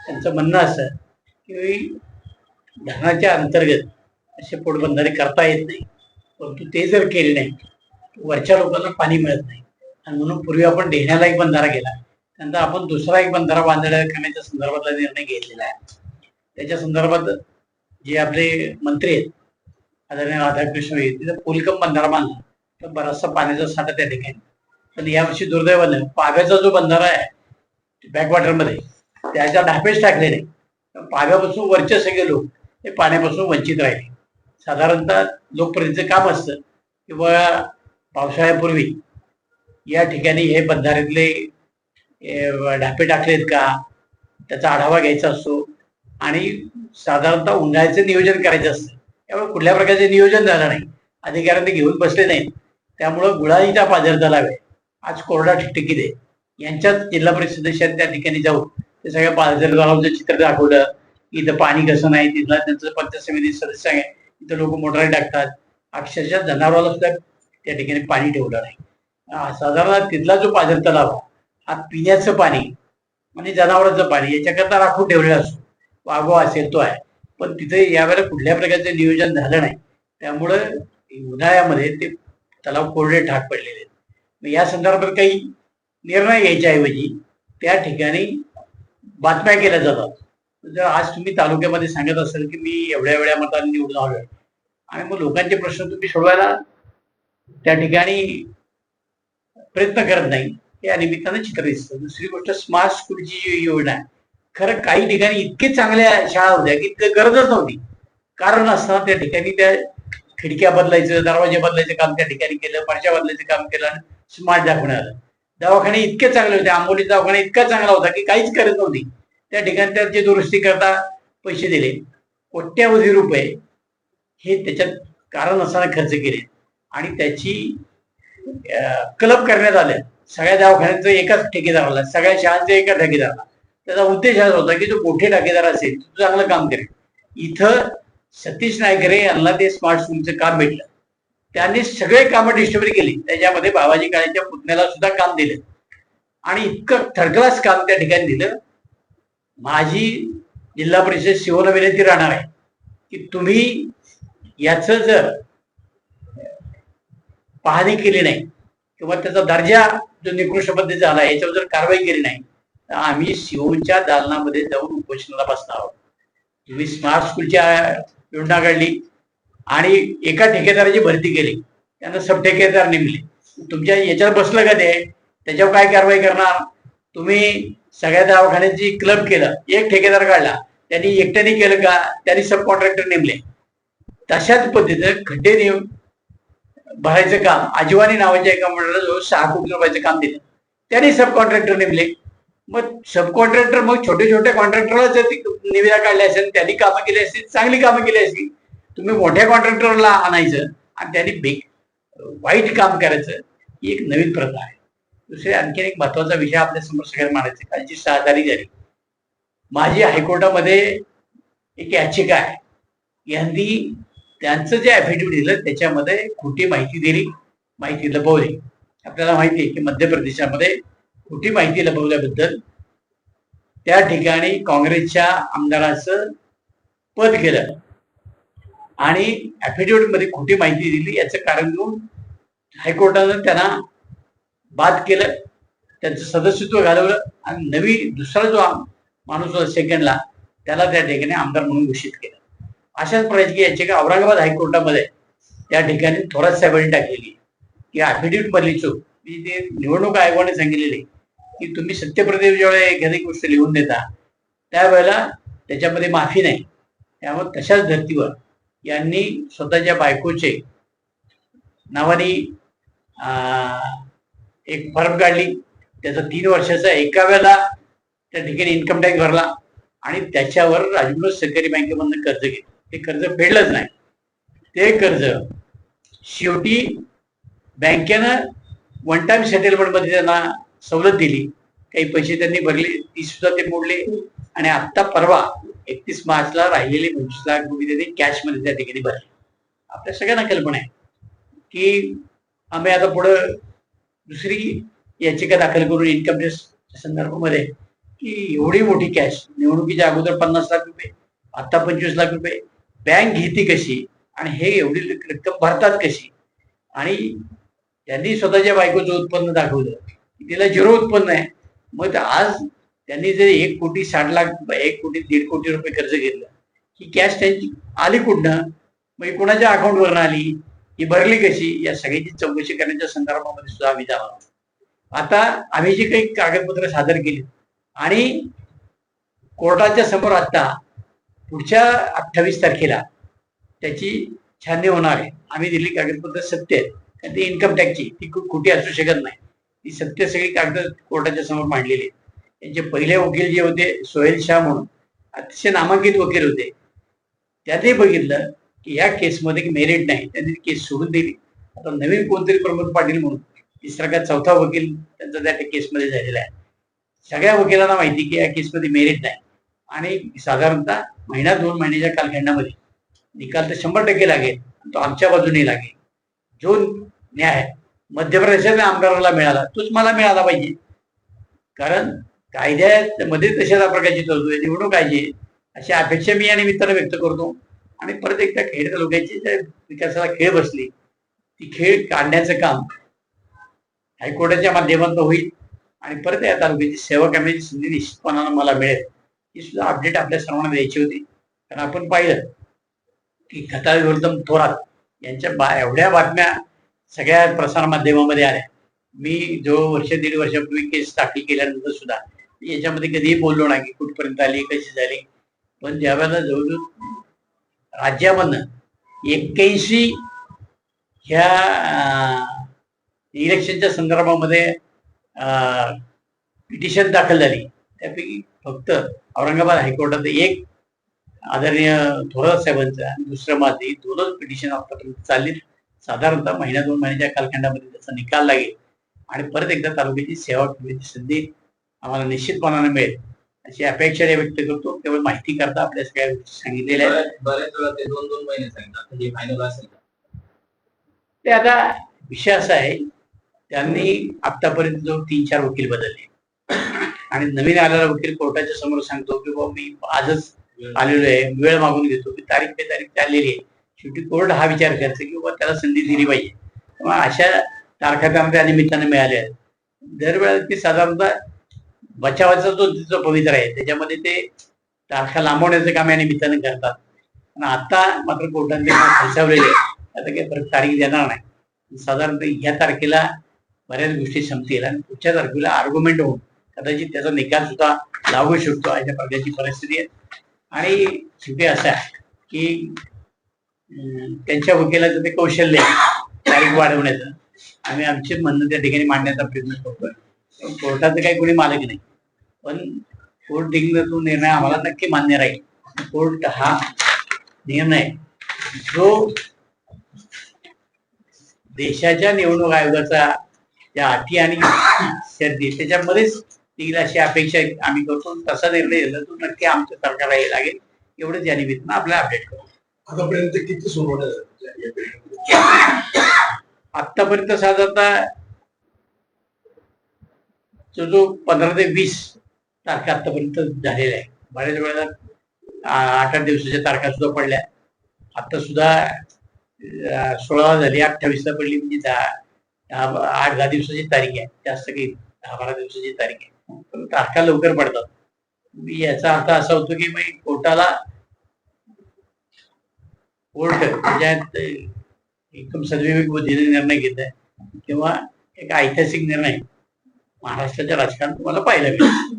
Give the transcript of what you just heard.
त्यांचं म्हणणं असं की धरणाच्या अंतर्गत असे पोटबंधारे करता येत नाही, परंतु ते जर केले नाही वरच्या लोकांना पाणी मिळत नाही. आणि म्हणून पूर्वी आपण देण्याला एक बंधारा केला, त्यानंतर आपण दुसरा एक बंधारा बांधण्याला करण्याच्या संदर्भातला निर्णय घेतलेला आहे. त्याच्या संदर्भात जे आपले मंत्री आहेत आदरणीय राधाकृष्ण तिथं पुलकम बंधारा बांधला तर बराचसा पाण्याचा साठा त्या ठिकाणी. पण यावर्षी दुर्दैवानं पाव्याचा जो बंधारा आहे बॅकवॉटर मध्ये त्याच्या ढापेच टाकले नाही. पाव्यापासून वरचे सगळे लोक हे पाण्यापासून वंचित राहिले. साधारणतः लोकप्रतिनिधीचं काम असतं किंवा पावसाळ्यापूर्वी या ठिकाणी हे बंधाऱ्यातले ढापे टाकलेत का त्याचा आढावा घ्यायचा असतो आणि साधारणतः उन्हाळ्याचं नियोजन करायचं असतं. त्यामुळे कुठल्या प्रकारचे नियोजन झालं नाही, अधिकाऱ्यांनी घेऊन बसले नाही. त्यामुळं गुळाईचा पाझर झाला आहे. आज कोरडा ठिकठिकीत आहे. यांच्याच जिल्हा परिषद सदस्यांनी त्या ठिकाणी जाऊन ते सगळ्या पाझर तलावाचं चित्र दाखवलं. इथं पाणी कसं नाही, तिथला त्यांचं पंचायत समिती सदस्य आहे, इथं लोक मोटारी टाकतात. अक्षरशः जनावराला सुद्धा त्या ठिकाणी पाणी ठेवलं नाही. साधारण तिथला जो पाझर तलाव हा पिण्याचं पाणी म्हणजे जनावरांचं पाणी याच्याकरता राखून ठेवलेला असतो. वाघोबा असेल तो आहे, पण तिथे यावेळेला कुठल्या प्रकारचं नियोजन झालं नाही. त्यामुळं उन्हाळ्यामध्ये ते तलाव कोरडे ठाक पडलेले आहेत. मग या संदर्भात काही निर्णय घ्यायच्या ऐवजी त्या ठिकाणी बातम्या केल्या जातात. जर आज तुम्ही तालुक्यामध्ये सांगत असाल की मी एवढ्या एवढ्या मतांनी निवडून आलोय आणि मग लोकांचे प्रश्न तुम्ही सोडवायला त्या ठिकाणी प्रयत्न करत नाही, या निमित्तानं चित्र दिसतं. दुसरी गोष्ट स्मार्ट स्कूलची जी योजना आहे, खरं काही ठिकाणी इतके चांगल्या शाळा होत्या की गरजच नव्हती. कारण असताना त्या ठिकाणी त्या खिडक्या बदलायचं, दरवाजे बदलायचं काम त्या ठिकाणी केलं, फरशा बदलायचं काम केलं आणि स्मार्ट दाखवण्यात आलं. दवाखाने इतके चांगले होते, आंबोली दवाखाना इतका चांगला होता की काहीच करत नव्हती. त्या ठिकाणी त्याची दुरुस्ती करता पैसे दिले, कोट्यावधी रुपये हे त्याच्यात कारण असताना खर्च केले आणि त्याची क्लब करण्यात आले. सगळ्या दवाखान्यांचं एकाच ठेकेदाराला, सगळ्या शाळांचं एका ठेकेदाराला. त्याचा उद्देश असा होता की जो मोठे ठेकेदार असेल तो चांगलं काम करेल. इथं सतीश नायकरे यांना ते स्मार्ट स्कूलचं काम भेटलं. त्यांनी सगळे कामं डिस्ट्रीब्युट केली. त्याच्यामध्ये बाबाजी काळेच्या पुतण्याला सुद्धा काम दिलं आणि इतकं थर्ड क्लास काम त्या ठिकाणी दिलं. माझी जिल्हा परिषद शिवोला विनंती राहणार आहे की तुम्ही याच जर पाहणी केली नाही किंवा त्याचा दर्जा जो निकृष्ट पद्धतीचा झाला याच्यावर जर कारवाई केली नाही तर आम्ही शिवोच्या दालनामध्ये जाऊन उपोषणाला बसणार आहोत. तुम्ही स्मार्ट स्कूलच्या योजना काढली आणि एका ठेकेदाराची भरती केली, त्यांना सब ठेकेदार नेमले. तुमच्या याच्यावर बसलं का ते, त्याच्यावर काय कारवाई करणार तुम्ही? सगळ्या दवाखान्याची क्लब केलं, एक ठेकेदार काढला, त्यांनी एकट्याने केलं का? त्यांनी सब कॉन्ट्रॅक्टर नेमले. तशाच पद्धतीनं खड्डे नेऊन भरायचं काम आजीवानी नावाच्या एका मंडळाला जवळ 6 कोटी रुपयाचं काम दिलं, त्यांनी सब कॉन्ट्रॅक्टर नेमले. मग सब कॉन्ट्रॅक्टर मग छोटे छोटे कॉन्ट्रॅक्टरला जर निविदा काढल्या असेल, त्यांनी कामं केली असतील, चांगली कामं केली असतील. तुम्ही मोठ्या कॉन्ट्रॅक्टरला आणायचं आणि त्यांनी वाईट काम करायचं, ही एक नवीन प्रथा आहे. दुसरे आणखीन एक महत्वाचा विषय आपल्या समोर सगळ्यांना मांडायचा, कालची 6 तारीख झाली. माझी हायकोर्टामध्ये एक याचिका आहे. यांनी त्यांचं जे ऍफिडेव्हिट दिलं त्याच्यामध्ये खोटी माहिती दिली, माहिती लपवली. आपल्याला माहिती आहे की मध्य प्रदेशामध्ये खोटी माहिती लपवल्याबद्दल त्या ठिकाणी काँग्रेसच्या आमदाराचं पद केलं आणि ऍफिडेव्हिट मध्ये खोटी माहिती दिली. याचं कारण देऊन हायकोर्टानं त्यांना बाद केलं, त्यांचं सदस्यत्व घालवलं आणि नवी दुसरा जो माणूस होता सेकंडला त्याला त्या ठिकाणी आमदार म्हणून घोषित केलं. अशाच प्रकारची याचिका औरंगाबाद हायकोर्टामध्ये त्या ठिकाणी थोरात साहेबांनी टाकलेली की ऍफिडेव्हिट मधली चूक ते निवडणूक आयोगाने सांगितलेली की तुम्ही सत्यप्रदेश ज्यावेळेला एखादी गोष्ट लिहून देता त्यावेळेला त्याच्यामध्ये माफी नाही. त्यामुळे तशाच धर्तीवर यांनी स्वतःच्या बायकोचे नावाने एक फर्म काढली, त्याचा 3 वर्षाचा एका वेळेला त्या ठिकाणी इन्कम टॅक्स भरला आणि त्याच्यावर राजगुरू सहकारी बँकेमधून कर्ज घेतलं. ते कर्ज फेडलंच नाही. ते कर्ज शेवटी बँकेनं वन टाइम सेटलमेंट मध्ये त्यांना सवलत दिली, काही पैसे त्यांनी भरले, ती सुद्धा ते मोडले आणि आता परवा 31 मार्चला राहिलेले 25 लाख रुपये त्यांनी कॅश मध्ये त्या ठिकाणी भरले. आपल्या सगळ्यांना कल्पना आहे की आम्ही आता पुढे दुसरी याचिका दाखल करून इन्कम टॅक्स संदर्भामध्ये की एवढी मोठी कॅश निवडणुकीच्या अगोदर 50 लाख रुपये, आता 25 लाख रुपये बँक घेते कशी आणि हे एवढी रक्कम भरतात कशी. आणि त्यांनी स्वतःच्या बायकोचं उत्पन्न दाखवलं, तिला 0 उत्पन्न आहे. मग आज त्यांनी जर 1,60,00,000 1,1,50,00,000 कर्ज घेतलं, ही कॅश त्यांची आली कुठनं, मग कोणाच्या अकाउंटवरून आली, ही भरली कशी, या सगळ्याची चौकशी करण्याच्या संदर्भामध्ये सुद्धा आम्ही जाणार. आता आम्ही जी काही कागदपत्र सादर केली आणि कोर्टाच्या समोर आता पुढच्या 28 तारखेला त्याची छाननी होणार आहे. आम्ही दिलेली कागदपत्र सत्य आहेत, कारण ती इन्कम टॅक्सची, ती खूप खोटी असू शकत नाही. ती सत्य सगळी कागद कोर्टाच्या समोर मांडलेली आहेत. त्यांचे पहिले वकील जे होते सोहेल शाह म्हणून अतिशय नामांकित वकील होते, त्यांनी बघितलं की या केसमध्ये मेरिट नाही, त्यांनी केस सोडून दिली. आता नवीन कोणतरी प्रमोद पाटील म्हणून तिसरा का चौथा वकील त्यांचा त्या केसमध्ये झालेला आहे. सगळ्या वकिलांना माहिती की या केसमध्ये मेरिट नाही आणि साधारणतः महिना 2 महिन्याच्या कालखंडामध्ये निकाल तर 100% लागेल, तो आमच्या बाजूने लागेल. जो न्याय मध्य प्रदेशाच्या आमदाराला मिळाला तोच मला मिळाला पाहिजे, कारण कायद्यामध्ये तशाच प्रकारची तरतूद आहे. निवडणूक आहे अशी अपेक्षा मी या निमित्तानं व्यक्त करतो. आणि परत एकदा खेड तालुक्याची विकासाला खेळ बसली, ती खेळ काढण्याचं काम हायकोर्टाच्या माध्यमातून होईल आणि परत या तालुक्याची सेवा करण्याची संधी निश्चितपणानं मला मिळेल. ही सुद्धा अपडेट आपल्या सर्वांना द्यायची होती. कारण आपण पाहिलं की खताळ गौतम थोरात यांच्या एवढ्या बातम्या सगळ्या प्रसार माध्यमामध्ये आल्या. मी जो 1-1.5 वर्षापूर्वी केस दाखल केल्यानंतर सुद्धा याच्यामध्ये कधीही बोललो नाही की कुठपर्यंत आली, कशी झाली. पण ज्यावेळेला जवळजवळ राज्यामधनं 81 ह्या इलेक्शनच्या संदर्भामध्ये पिटिशन दाखल झाली, त्यापैकी फक्त औरंगाबाद हायकोर्टात एक आदरणीय थोरात साहेबांचं आणि दुसरं माझे 2च पिटिशन आतापर्यंत चालली. साधारणतः महिना 2 महिन्याच्या कालखंडामध्ये त्याचा निकाल लागेल आणि परत एकदा तालुक्याची सेवा करण्याची संधी आम्हाला निश्चितपणाने मिळेल अशी अपेक्षा व्यक्त करतो. केवळ माहिती करता आपल्या सगळ्या गोष्टी सांगितलेल्या आहेत. बऱ्याच वेळा ते 2-2 महिने सांगितलं, हे फायनल असेल ते आता विषय असा आहे, त्यांनी आतापर्यंत जो 3-4 वकील बदलले आणि नवीन आलेला वकील कोर्टाच्या समोर सांगतो की बाबा मी आजच आलेलो आहे, वेळ मागून घेतो की तारीख पे तारीख चाललेली आहे. शेवटी कोर्ट हा विचार करतो की बाबा त्याला संधी दिली पाहिजे. तेव्हा अशा तारखा त्यांना त्या निमित्ताने मिळाल्या आहेत. दरवेळेला ते साधारणतः बचावाचा जो तिचा पवित्र आहे त्याच्यामध्ये ते तारखा लांबवण्याचं काम या निमित्ताने करतात. आणि आता मात्र कोर्टाने फसवलेले आता काही परत तारीख देणार नाही. साधारणतः या तारखेला बऱ्याच गोष्टी संपतील आणि पुढच्या तारखेला आर्ग्युमेंट होऊन कदाचित त्याचा निकाल सुद्धा लागू शकतो अशा प्रकारची परिस्थिती आहे. आणि शेवटी असं आहे की त्यांच्या वकिलाचं ते कौशल्य तारीख वाढवण्याचं आम्ही आमचे म्हणणं त्या ठिकाणी मांडण्याचा प्रयत्न करतोय. कोर्टाचं काही कोणी मालक नाही, पण कोर्ट दिलेला तो निर्णय आम्हाला नक्की मान्य राहील. कोर्ट हा निर्णय जो देशाच्या निवडणूक आयोगाचा त्या अटी आणि शर्ती त्याच्यामध्येच येईल अशी अपेक्षा आम्ही करतो. तसा निर्णय दिला तो नक्की आमच्या सरकारला हे लागेल एवढंच या निमित्तानं आपल्याला अपडेट करू. आतापर्यंत किती सुनावण्या आतापर्यंत साधारणतः जो 15 ते 20 तारखा आतापर्यंत झालेल्या आहे. बऱ्याच वेळेला 8-8 दिवसाच्या तारखा सुद्धा पडल्या. आता सुद्धा 16 झाली, 28ला पडली, म्हणजे 8-10 दिवसाची तारीख आहे. जास्त काही 10-12 दिवसाची तारीख आहे. पण तारखा लवकर पडतात. याचा अर्थ असा होतो की मग कोर्टाला कोर्ट त्याच्यात एकदम सद्विवेक बुद्धीने निर्णय घेत आहे किंवा एक ऐतिहासिक निर्णय महाराष्ट्राच्या राजकारणात तुम्हाला पाहायला मिळेल.